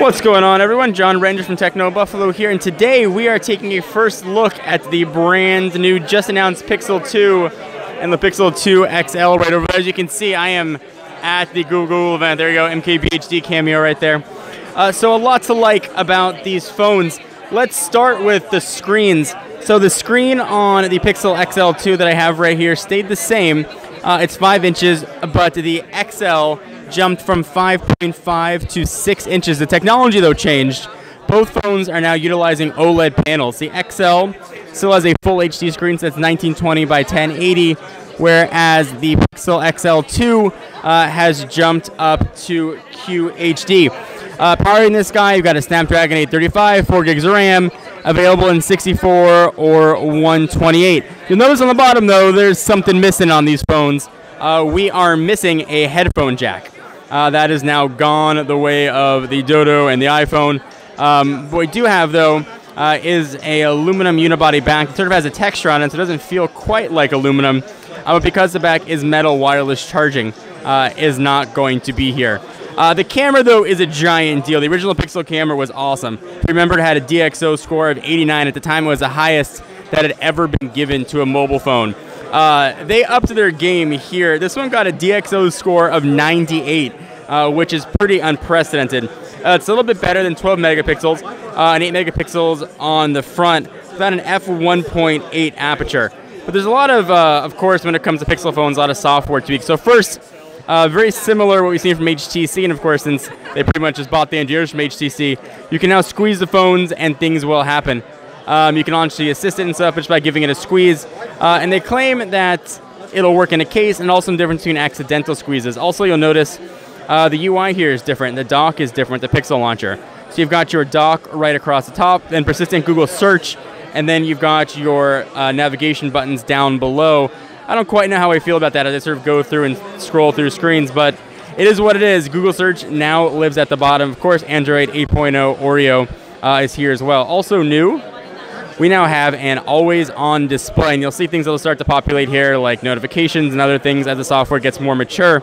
What's going on, everyone? John Renger from Techno Buffalo here, and today we are taking a first look at the brand new, just announced Pixel 2 and the Pixel 2 XL right over there. As you can see, I am at the Google event. There you go, MKBHD cameo right there. So a lot to like about these phones. Let's start with the screens. So the screen on the Pixel XL 2 that I have right here stayed the same. It's 5 inches, but the XL jumped from 5.5 to 6 inches. The technology, though, changed. Both phones are now utilizing OLED panels. The XL still has a full HD screen, so that's 1920 by 1080, whereas the Pixel XL2 has jumped up to QHD. Powering this guy, you've got a Snapdragon 835, 4 gigs of RAM, available in 64 or 128. You'll notice on the bottom, though, there's something missing on these phones. We are missing a headphone jack. That is now gone the way of the Dodo and the iPhone. What we do have, though, is a aluminum unibody back. It sort of has a texture on it, so it doesn't feel quite like aluminum. But because the back is metal, wireless charging is not going to be here. The camera, though, is a giant deal. The original Pixel camera was awesome. If you remember, it had a DxO score of 89. At the time, it was the highest that had ever been given to a mobile phone. They upped their game here. This one got a DxO score of 98, which is pretty unprecedented. It's a little bit better than 12 megapixels, and 8 megapixels on the front. It's about an f1.8 aperture. But there's a lot of course, when it comes to Pixel phones, a lot of software tweaks. So first, very similar to what we've seen from HTC, and of course, since they pretty much just bought the engineers from HTC, you can now squeeze the phones and things will happen. You can launch the assistant and stuff just by giving it a squeeze. And they claim that it'll work in a case, and also some difference between accidental squeezes. Also, you'll notice the UI here is different. The dock is different, the Pixel launcher. So you've got your dock right across the top, then persistent Google search, and then you've got your navigation buttons down below. I don't quite know how I feel about that as I sort of go through and scroll through screens, but it is what it is. Google search now lives at the bottom. Of course, Android 8.0 Oreo is here as well. Also new, we now have an always-on display, and you'll see things that will start to populate here, like notifications and other things as the software gets more mature.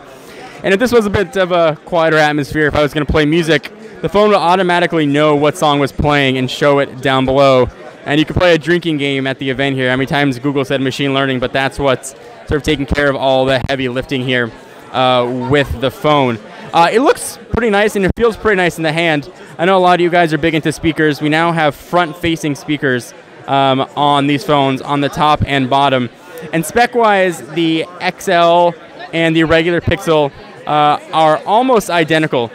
And if this was a bit of a quieter atmosphere, if I was going to play music, the phone will automatically know what song was playing and show it down below. And you can play a drinking game at the event here. How many times Google said machine learning, but that's what's sort of taking care of all the heavy lifting here with the phone. It looks pretty nice, and it feels pretty nice in the hand. I know a lot of you guys are big into speakers. We now have front-facing speakers on these phones on the top and bottom. And spec-wise, the XL and the regular Pixel are almost identical,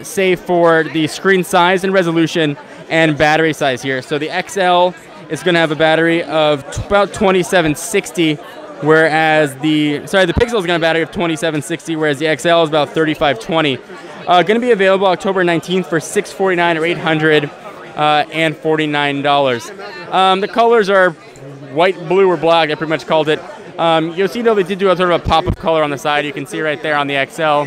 save for the screen size and resolution and battery size here. So the XL is going to have a battery of about 2760, whereas the Pixel is going to have a battery of 2760, whereas the XL is about 3520. Going to be available October 19th for $649 or $849. The colors are white, blue, or black. I pretty much called it. You'll see, though, they did do a sort of a pop of color on the side. You can see right there on the XL.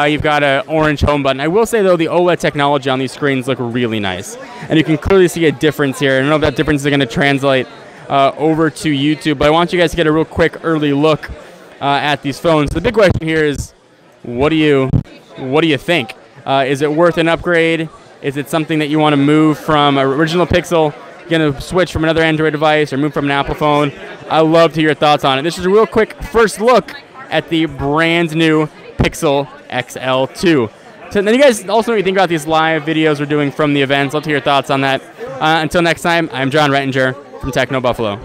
You've got an orange home button. I will say, though, the OLED technology on these screens look really nice. And you can clearly see a difference here. I don't know if that difference is going to translate over to YouTube, but I want you guys to get a real quick early look at these phones. The big question here is, what do you think? Is it worth an upgrade? Is it something that you want to move from an original Pixel, going to switch from another Android device, or move from an Apple phone? I'd love to hear your thoughts on it. This is a real quick first look at the brand new Pixel XL2. So then you guys also know what you think about these live videos we're doing from the events. Love to hear your thoughts on that. Until next time, I'm John Rettinger from Techno Buffalo.